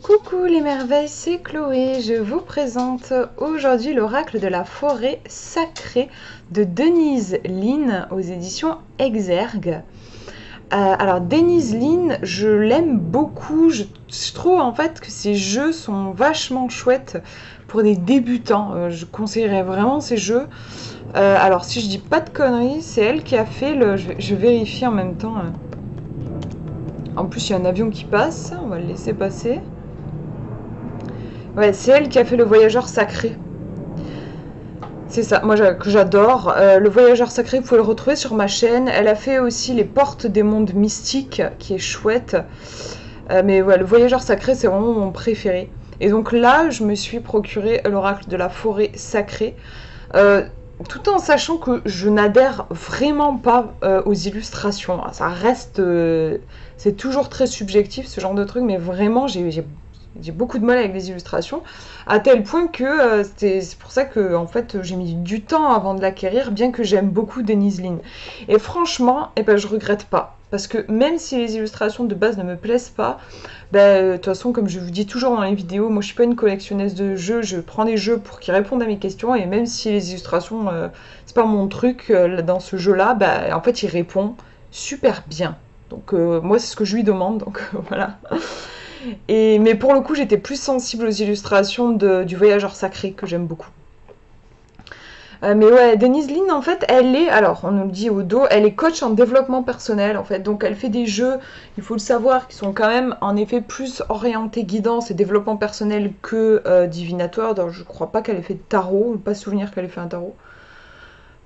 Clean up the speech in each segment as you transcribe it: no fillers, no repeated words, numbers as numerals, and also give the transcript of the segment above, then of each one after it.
Coucou les merveilles, c'est Chloé. Je vous présente aujourd'hui l'oracle de la forêt sacrée de Denise Linn aux éditions Exergue. Alors Denise Linn, je l'aime beaucoup. Je trouve en fait que ses jeux sont vachement chouettes pour des débutants. Je conseillerais vraiment ces jeux. Alors si je dis pas de conneries, c'est elle qui a fait le... Je vérifie en même temps. En plus, il y a un avion qui passe. On va le laisser passer. Ouais, c'est elle qui a fait le voyageur sacré. C'est ça, moi que j'adore. Le voyageur sacré, vous pouvez le retrouver sur ma chaîne. Elle a fait aussi les portes des mondes mystiques, qui est chouette. Mais ouais, le voyageur sacré, c'est vraiment mon préféré. Et donc là, je me suis procuré l'oracle de la forêt sacrée. Tout en sachant que je n'adhère vraiment pas aux illustrations. Ça reste... c'est toujours très subjectif, ce genre de truc, mais vraiment, j'ai beaucoup de mal avec les illustrations, à tel point que c'est pour ça que en fait, j'ai mis du temps avant de l'acquérir, bien que j'aime beaucoup Denise Linn. Et franchement, je regrette pas. Parce que même si les illustrations de base ne me plaisent pas, de toute façon, comme je vous dis toujours dans les vidéos, moi je suis pas une collectionneuse de jeux, je prends des jeux pour qu'ils répondent à mes questions, et même si les illustrations, c'est pas mon truc dans ce jeu-là, en fait il répond super bien. Donc moi c'est ce que je lui demande, donc voilà. Mais pour le coup, j'étais plus sensible aux illustrations du voyageur sacré, que j'aime beaucoup. Mais ouais, Denise Linn, en fait, elle est, alors on nous le dit au dos, elle est coach en développement personnel, en fait. Donc elle fait des jeux, il faut le savoir, qui sont quand même, en effet, plus orientés guidance et développement personnel que divinatoire. Donc je crois pas qu'elle ait fait de tarot, pas souvenir qu'elle ait fait un tarot.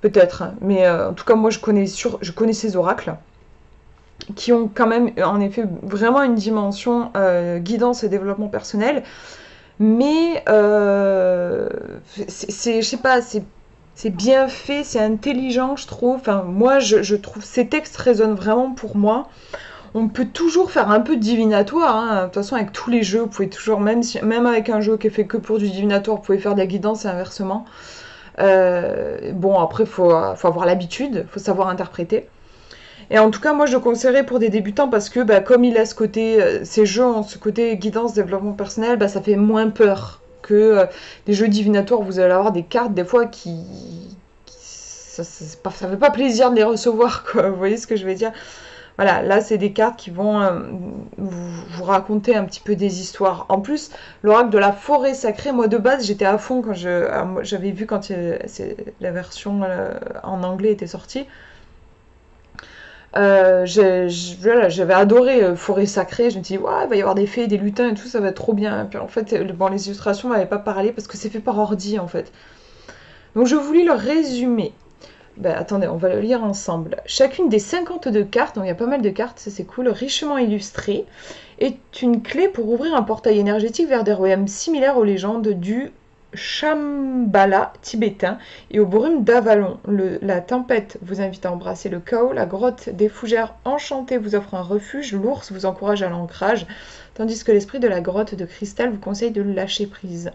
Peut-être, hein. Mais en tout cas, moi, je connais ses oracles, qui ont quand même, en effet, vraiment une dimension guidance et développement personnel. Mais je sais pas, c'est bien fait, c'est intelligent, je trouve. Enfin, moi, je trouve ces textes résonnent vraiment pour moi. On peut toujours faire un peu de divinatoire, hein. De toute façon, avec tous les jeux, vous pouvez toujours, même avec un jeu qui est fait que pour du divinatoire, vous pouvez faire de la guidance et inversement. Bon, après, faut avoir l'habitude, faut savoir interpréter. Et en tout cas, moi, je le conseillerais pour des débutants parce que, comme il a ce côté, ces jeux ont ce côté guidance, développement personnel, ça fait moins peur que des jeux divinatoires où vous allez avoir des cartes, des fois, ça fait pas plaisir de les recevoir, quoi. Vous voyez ce que je veux dire? Voilà, là, c'est des cartes qui vont vous raconter un petit peu des histoires. En plus, l'oracle de la forêt sacrée, moi, de base, j'étais à fond quand j'avais vu quand la version en anglais était sortie. J'avais adoré Forêt Sacrée, je me dis, ouais, il va y avoir des fées, des lutins et tout, ça va être trop bien. Et puis en fait, les illustrations m'avaient pas parlé parce que c'est fait par ordi en fait. Donc je voulais le résumer. Attendez, on va le lire ensemble. Chacune des 52 cartes, donc il y a pas mal de cartes, ça c'est cool, richement illustrées, est une clé pour ouvrir un portail énergétique vers des royaumes similaires aux légendes du Shambhala tibétain et au brume d'Avalon. La tempête vous invite à embrasser le chaos, la grotte des fougères enchantées vous offre un refuge, l'ours vous encourage à l'ancrage, tandis que l'esprit de la grotte de cristal vous conseille de lâcher prise.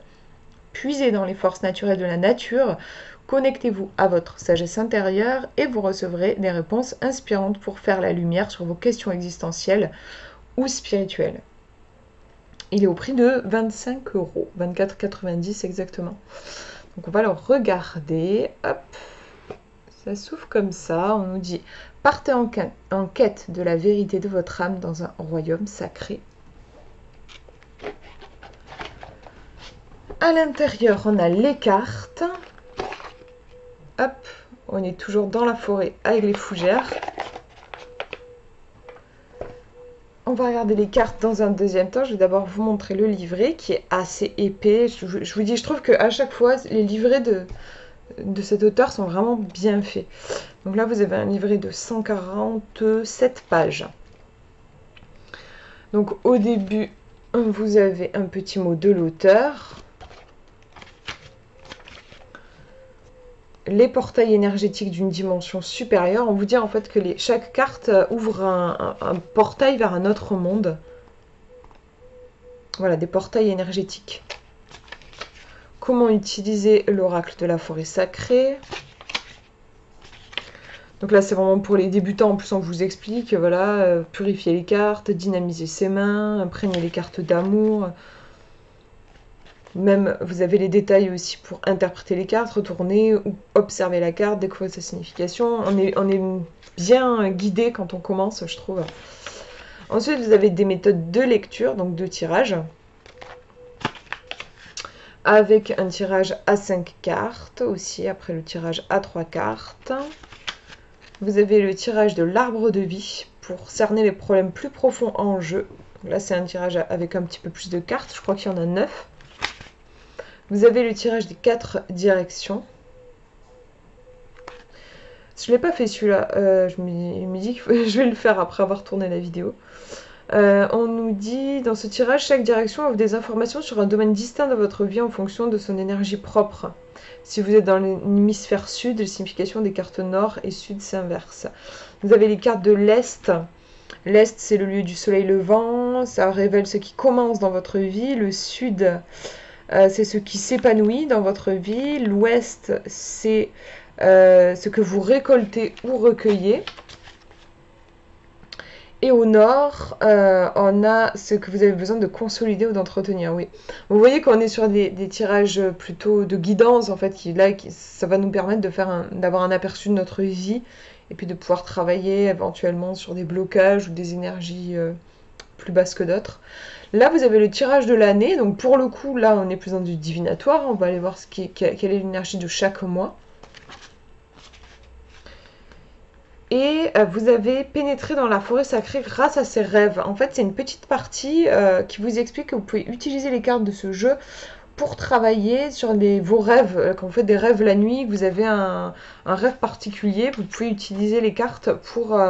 Puisez dans les forces naturelles de la nature, connectez-vous à votre sagesse intérieure et vous recevrez des réponses inspirantes pour faire la lumière sur vos questions existentielles ou spirituelles. Il est au prix de 25 €, 24,90 exactement. Donc on va le regarder. Hop, ça s'ouvre comme ça. On nous dit « Partez en quête de la vérité de votre âme dans un royaume sacré ». À l'intérieur, on a les cartes. Hop, on est toujours dans la forêt avec les fougères. On va regarder les cartes dans un deuxième temps. Je vais d'abord vous montrer le livret qui est assez épais. Je vous dis, je trouve qu'à chaque fois, les livrets de cet auteur sont vraiment bien faits. Donc là, vous avez un livret de 147 pages. Donc au début, vous avez un petit mot de l'auteur. Les portails énergétiques d'une dimension supérieure. On vous dit en fait que chaque carte ouvre un portail vers un autre monde. Voilà, des portails énergétiques. Comment utiliser l'oracle de la forêt sacrée? Donc là, c'est vraiment pour les débutants. En plus, on vous explique, voilà, purifier les cartes, dynamiser ses mains, imprégner les cartes d'amour. Même, vous avez les détails aussi pour interpréter les cartes, retourner ou observer la carte, découvrir sa signification. On est bien guidé quand on commence, je trouve. Ensuite, vous avez des méthodes de lecture, donc de tirage, avec un tirage à 5 cartes aussi, après le tirage à 3 cartes. Vous avez le tirage de l'arbre de vie pour cerner les problèmes plus profonds en jeu. Là, c'est un tirage avec un petit peu plus de cartes, je crois qu'il y en a 9. Vous avez le tirage des 4 directions. Je ne l'ai pas fait celui-là, je me dis que je vais le faire après avoir tourné la vidéo. On nous dit, dans ce tirage, chaque direction offre des informations sur un domaine distinct de votre vie en fonction de son énergie propre. Si vous êtes dans l'hémisphère sud, les significations des cartes nord et sud s'inversent. Vous avez les cartes de l'Est. L'Est, c'est le lieu du soleil levant, ça révèle ce qui commence dans votre vie. Le sud, c'est ce qui s'épanouit dans votre vie. L'Ouest, c'est ce que vous récoltez ou recueillez. Et au nord, on a ce que vous avez besoin de consolider ou d'entretenir. Oui. Vous voyez qu'on est sur des tirages plutôt de guidance, en fait, ça va nous permettre d'avoir un aperçu de notre vie et puis de pouvoir travailler éventuellement sur des blocages ou des énergies plus basses que d'autres. Là, vous avez le tirage de l'année. Donc, pour le coup, là, on est plus dans du divinatoire. On va aller voir quelle est l'énergie de chaque mois. Et vous avez pénétré dans la forêt sacrée grâce à ces rêves. En fait, c'est une petite partie qui vous explique que vous pouvez utiliser les cartes de ce jeu pour travailler sur vos rêves. Quand vous faites des rêves la nuit, vous avez un rêve particulier, vous pouvez utiliser les cartes pour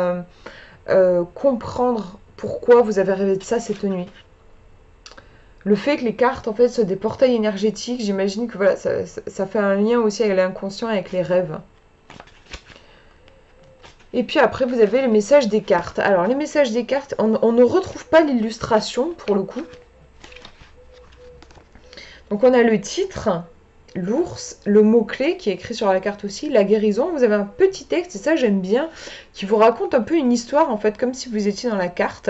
comprendre pourquoi vous avez rêvé de ça cette nuit. Le fait que les cartes en fait soient des portails énergétiques, j'imagine que voilà, ça fait un lien aussi avec l'inconscient et avec les rêves. Et puis après, vous avez les messages des cartes. Alors, les messages des cartes, on ne retrouve pas l'illustration, pour le coup. Donc, on a le titre, l'ours, le mot-clé qui est écrit sur la carte aussi, la guérison. Vous avez un petit texte, et ça, j'aime bien, qui vous raconte un peu une histoire, en fait, comme si vous étiez dans la carte.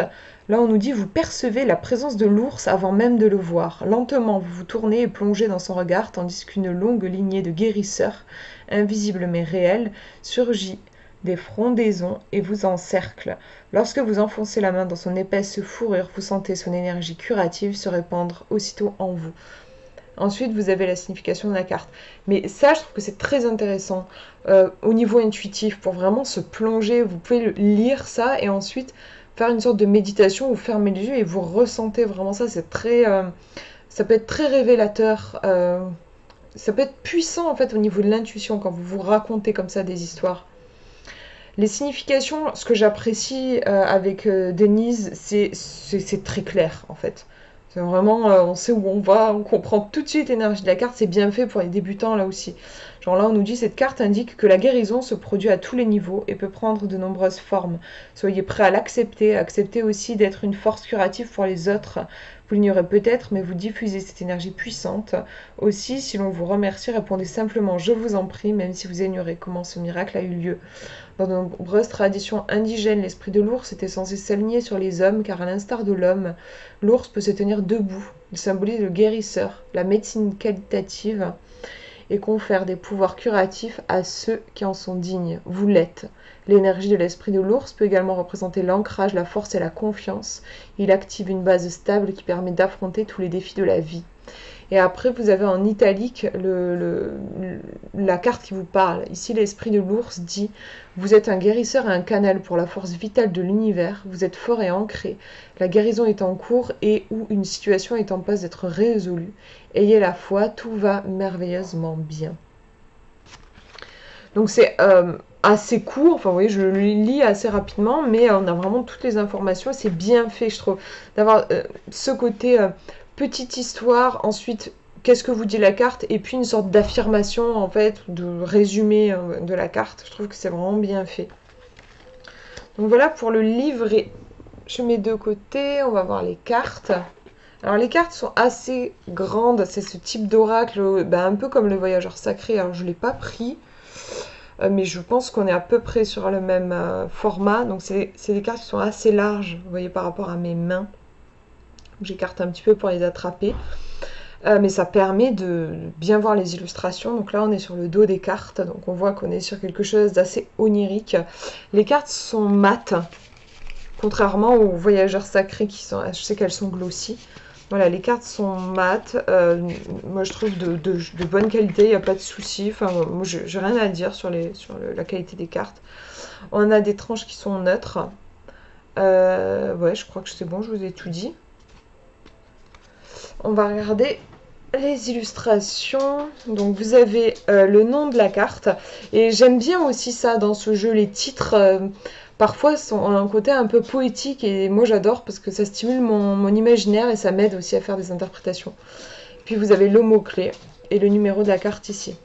Là, on nous dit, vous percevez la présence de l'ours avant même de le voir. Lentement, vous vous tournez et plongez dans son regard, tandis qu'une longue lignée de guérisseurs, invisibles mais réels, surgit des frondaisons et vous encercle. Lorsque vous enfoncez la main dans son épaisse fourrure, vous sentez son énergie curative se répandre aussitôt en vous. Ensuite, vous avez la signification de la carte. Mais ça, je trouve que c'est très intéressant au niveau intuitif, pour vraiment se plonger. Vous pouvez lire ça et ensuite faire une sorte de méditation ou fermer les yeux et vous ressentez vraiment ça. C'est très, ça peut être très révélateur. Ça peut être puissant en fait au niveau de l'intuition quand vous vous racontez comme ça des histoires. Les significations, ce que j'apprécie avec Denise, c'est très clair en fait. C'est vraiment, on sait où on va, on comprend tout de suite l'énergie de la carte, c'est bien fait pour les débutants là aussi. Genre là on nous dit, cette carte indique que la guérison se produit à tous les niveaux et peut prendre de nombreuses formes. Soyez prêts à l'accepter, acceptez aussi d'être une force curative pour les autres. Vous l'ignorez peut-être, mais vous diffusez cette énergie puissante. Aussi, si l'on vous remercie, répondez simplement « Je vous en prie », même si vous ignorez comment ce miracle a eu lieu. Dans de nombreuses traditions indigènes, l'esprit de l'ours était censé s'aligner sur les hommes, car à l'instar de l'homme, l'ours peut se tenir debout. Il symbolise le guérisseur, la médecine qualitative, et confère des pouvoirs curatifs à ceux qui en sont dignes. Vous l'êtes. L'énergie de l'esprit de l'ours peut également représenter l'ancrage, la force et la confiance. Il active une base stable qui permet d'affronter tous les défis de la vie. Et après, vous avez en italique la carte qui vous parle. Ici, l'esprit de l'ours dit « Vous êtes un guérisseur et un canal pour la force vitale de l'univers. Vous êtes fort et ancré. La guérison est en cours et ou une situation est en passe d'être résolue. Ayez la foi, tout va merveilleusement bien. » Donc c'est assez court, enfin vous voyez, je le lis assez rapidement, mais on a vraiment toutes les informations. C'est bien fait, je trouve, d'avoir ce côté... petite histoire, ensuite qu'est-ce que vous dit la carte, et puis une sorte d'affirmation en fait, de résumé de la carte. Je trouve que c'est vraiment bien fait. Donc voilà pour le livret. Je mets de côté, on va voir les cartes. Alors les cartes sont assez grandes, c'est ce type d'oracle, un peu comme le voyageur sacré, alors je ne l'ai pas pris. mais je pense qu'on est à peu près sur le même format. Donc c'est des cartes qui sont assez larges, vous voyez, par rapport à mes mains. J'écarte un petit peu pour les attraper. Mais ça permet de bien voir les illustrations. Donc là, on est sur le dos des cartes. Donc on voit qu'on est sur quelque chose d'assez onirique. Les cartes sont mates, contrairement aux voyageurs sacrés qui sont... Je sais qu'elles sont glossy. Voilà, les cartes sont mates. Moi, je trouve de bonne qualité. Il n'y a pas de souci. Enfin, moi, j'ai rien à dire sur la qualité des cartes. On a des tranches qui sont neutres. Ouais, je crois que c'est bon, je vous ai tout dit. On va regarder les illustrations. Donc vous avez le nom de la carte. Et j'aime bien aussi ça dans ce jeu. Les titres, parfois, ont un côté un peu poétique. Et moi, j'adore parce que ça stimule mon imaginaire et ça m'aide aussi à faire des interprétations. Puis vous avez le mot-clé et le numéro de la carte ici.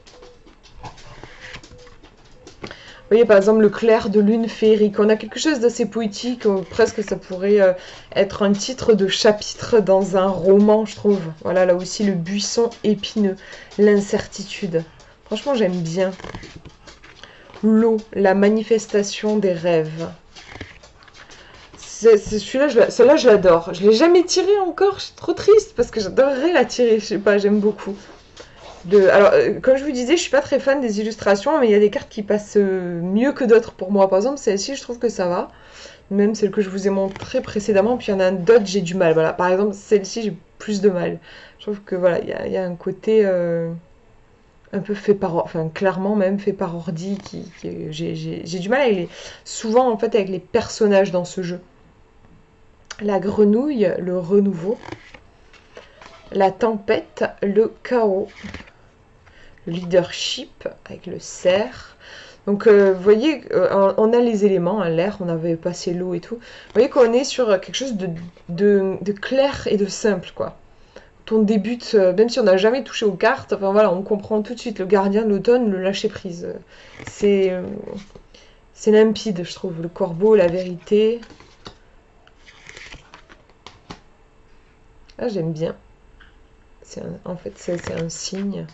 Vous voyez, par exemple, le clair de lune féerique. On a quelque chose d'assez poétique. Presque, ça pourrait être un titre de chapitre dans un roman, je trouve. Voilà, là aussi, le buisson épineux, l'incertitude. Franchement, j'aime bien. L'eau, la manifestation des rêves. Celle-là, je l'adore. Je ne l'ai jamais tirée encore. Je suis trop triste parce que j'adorerais la tirer. Je sais pas, j'aime beaucoup. Alors, comme je vous disais, je suis pas très fan des illustrations, mais il y a des cartes qui passent mieux que d'autres pour moi. Par exemple, celle-ci, je trouve que ça va. Même celle que je vous ai montrée précédemment. Puis il y en a d'autres, j'ai du mal. Voilà. Par exemple, celle-ci, j'ai plus de mal. Je trouve que voilà, il y a un côté un peu fait par... Enfin, clairement même fait par ordi. J'ai du mal avec souvent, en fait, avec les personnages dans ce jeu. La grenouille, le renouveau. La tempête, le chaos. Le leadership avec le cerf. Donc, vous voyez, on a les éléments, hein, l'air, on avait passé l'eau et tout. Vous voyez qu'on est sur quelque chose de clair et de simple, quoi. Quand on débute, même si on n'a jamais touché aux cartes, enfin voilà, on comprend tout de suite le gardien de l'automne, le lâcher prise. C'est limpide, je trouve. Le corbeau, la vérité. Ah, j'aime bien. En fait, c'est un signe.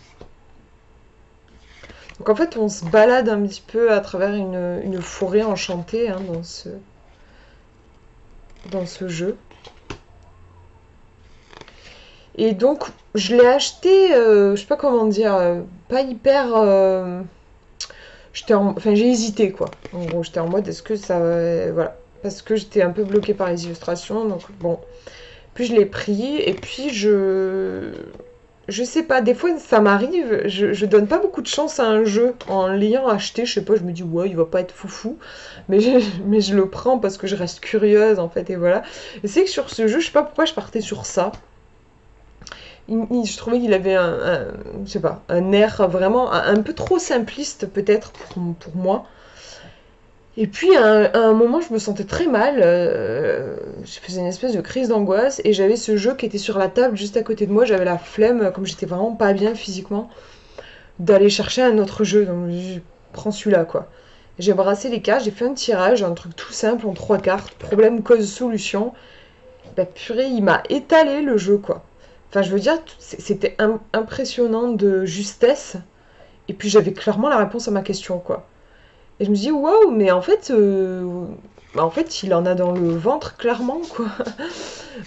Donc en fait, on se balade un petit peu à travers une forêt enchantée hein, dans ce jeu. Et donc, je l'ai acheté, je sais pas comment dire, pas hyper... Enfin, j'ai hésité, quoi. En gros, j'étais en mode, est-ce que ça... voilà. Parce que j'étais un peu bloquée par les illustrations, donc bon. Puis je l'ai pris, et puis je sais pas, des fois ça m'arrive, je donne pas beaucoup de chance à un jeu en l'ayant acheté, je sais pas, je me dis ouais il va pas être foufou, mais je le prends parce que je reste curieuse en fait et voilà. Et c'est que sur ce jeu, je sais pas pourquoi je partais sur ça. Je trouvais qu'il avait je sais pas, un air vraiment un peu trop simpliste peut-être pour moi. Et puis à un moment, je me sentais très mal. Je faisais une espèce de crise d'angoisse et j'avais ce jeu qui était sur la table juste à côté de moi. J'avais la flemme, comme j'étais vraiment pas bien physiquement, d'aller chercher un autre jeu. Donc je prends celui-là quoi. J'ai brassé les cartes, j'ai fait un tirage, un truc tout simple en 3 cartes. Problème, cause, solution. Bah purée, il m'a étalé le jeu quoi. Enfin, je veux dire, c'était impressionnant de justesse. Et puis j'avais clairement la réponse à ma question quoi. Et je me dis, waouh, mais en fait, il en a dans le ventre, clairement, quoi.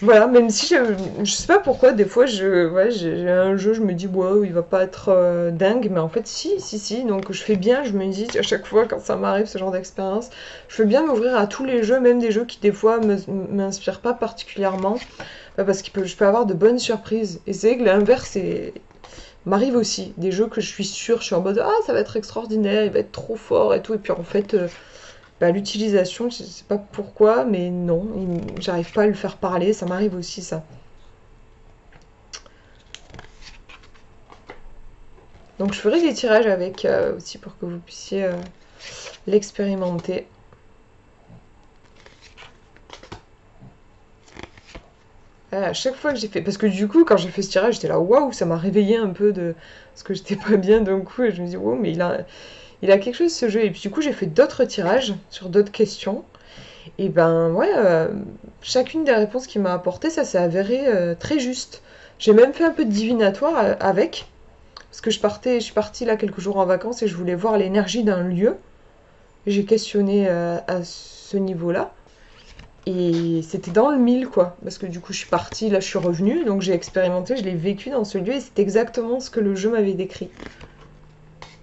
Voilà, même si je sais pas pourquoi, des fois, ouais, j'ai un jeu, je me dis, waouh, il va pas être dingue, mais en fait, si. Donc, je fais bien, je me dis, à chaque fois, quand ça m'arrive, ce genre d'expérience, je fais bien m'ouvrir à tous les jeux, même des jeux qui, des fois, m'inspirent pas particulièrement, parce que je peux avoir de bonnes surprises. Et c'est que l'inverse m'arrive aussi des jeux que je suis sûre, je suis en mode ah ça va être extraordinaire, il va être trop fort et tout, et puis en fait l'utilisation, je sais pas pourquoi, mais non, j'arrive pas à le faire parler, ça m'arrive aussi ça. Donc je ferai des tirages avec aussi pour que vous puissiez l'expérimenter. À chaque fois que j'ai fait... Parce que du coup, quand j'ai fait ce tirage, j'étais là, waouh, ça m'a réveillé un peu de... Parce que j'étais pas bien d'un coup, et je me dis, waouh, mais il a quelque chose ce jeu. Et puis du coup, j'ai fait d'autres tirages sur d'autres questions. Et ben ouais, chacune des réponses qu'il m'a apportées, ça s'est avéré très juste. J'ai même fait un peu de divinatoire avec. Parce que je suis partie là quelques jours en vacances et je voulais voir l'énergie d'un lieu. J'ai questionné à ce niveau-là. Et c'était dans le 1000, quoi. Parce que du coup, je suis partie, là, je suis revenue. Donc j'ai expérimenté, je l'ai vécu dans ce lieu. Et c'est exactement ce que le jeu m'avait décrit.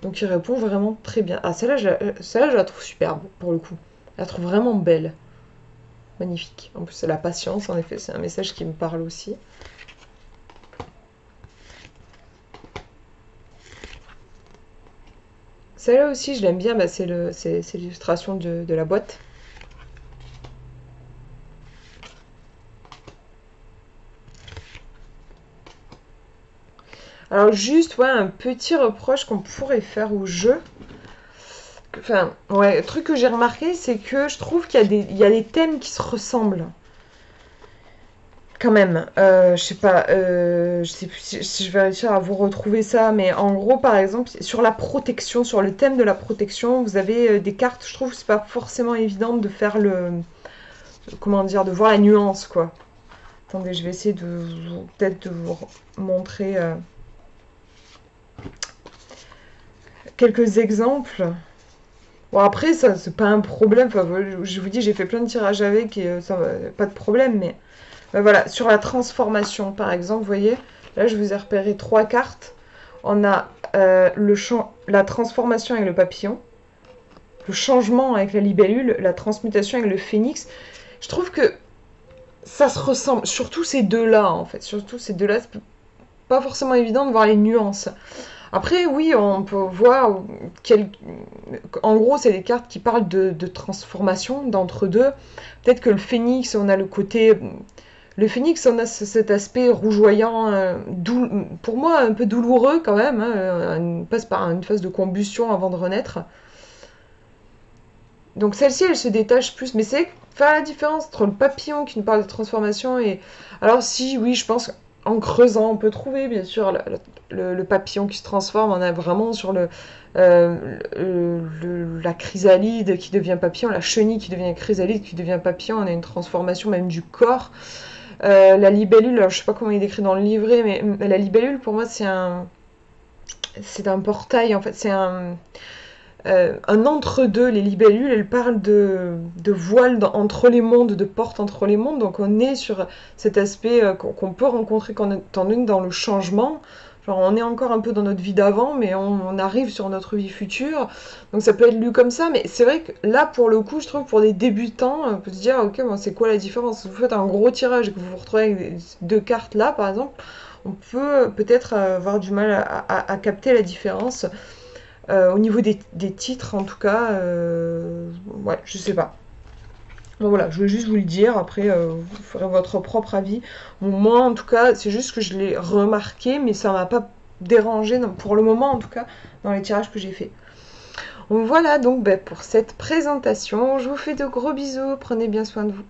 Donc il répond vraiment très bien. Ah, celle-là, je la trouve superbe, pour le coup. Je la trouve vraiment belle. Magnifique. En plus, c'est la patience, en effet. C'est un message qui me parle aussi. Celle-là aussi, je l'aime bien. Bah, c'est l'illustration de la boîte. Alors juste, ouais, un petit reproche qu'on pourrait faire au jeu. Enfin, ouais, le truc que j'ai remarqué, c'est que je trouve qu'il y a des thèmes qui se ressemblent. Quand même, je sais pas, je sais plus si je vais réussir à vous retrouver ça, mais en gros, par exemple, sur la protection, sur le thème de la protection, vous avez des cartes, je trouve que c'est pas forcément évident de faire comment dire, de voir la nuance, quoi. Attendez, je vais essayer peut-être de vous montrer quelques exemples. Bon, après, ça, c'est pas un problème, enfin, je vous dis, j'ai fait plein de tirages avec et ça, pas de problème, mais voilà, sur la transformation, par exemple, vous voyez, là, je vous ai repéré 3 cartes. On a la transformation avec le papillon, le changement avec la libellule, la transmutation avec le phénix. Je trouve que ça se ressemble, surtout ces deux-là, en fait. Surtout ces deux-là, c'est pas forcément évident de voir les nuances. Après, oui, on peut voir en gros, c'est des cartes qui parlent de transformation d'entre deux. Peut-être que le phénix, on a le côté. Le phénix, on a cet aspect rougeoyant, pour moi un peu douloureux quand même. Hein, on passe par une phase de combustion avant de renaître. Donc celle-ci, elle se détache plus. Mais c'est faire la différence entre le papillon qui nous parle de transformation et... Alors si, oui, je pense en creusant, on peut trouver bien sûr le papillon qui se transforme. On a vraiment sur la chrysalide qui devient papillon, la chenille qui devient chrysalide, qui devient papillon. On a une transformation même du corps. La libellule, alors je sais pas comment il est décrit dans le livret, mais la libellule pour moi c'est un portail en fait, c'est un entre-deux. Les libellules, elles parlent de voile entre les mondes, de porte entre les mondes, donc on est sur cet aspect qu'on peut rencontrer quand on est dans le changement. Genre on est encore un peu dans notre vie d'avant, mais on arrive sur notre vie future. Donc ça peut être lu comme ça, mais c'est vrai que là, pour le coup, je trouve pour des débutants, on peut se dire, ok, bon, c'est quoi la différence? Si vous faites un gros tirage et que vous vous retrouvez avec deux cartes là, par exemple, on peut peut-être avoir du mal à capter la différence. Au niveau des titres, en tout cas, ouais, je sais pas. Bon, voilà, je voulais juste vous le dire. Après, vous ferez votre propre avis. Bon, moi, en tout cas, c'est juste que je l'ai remarqué, mais ça m'a pas dérangé, pour le moment, en tout cas, dans les tirages que j'ai fait. Donc, voilà donc pour cette présentation. Je vous fais de gros bisous. Prenez bien soin de vous.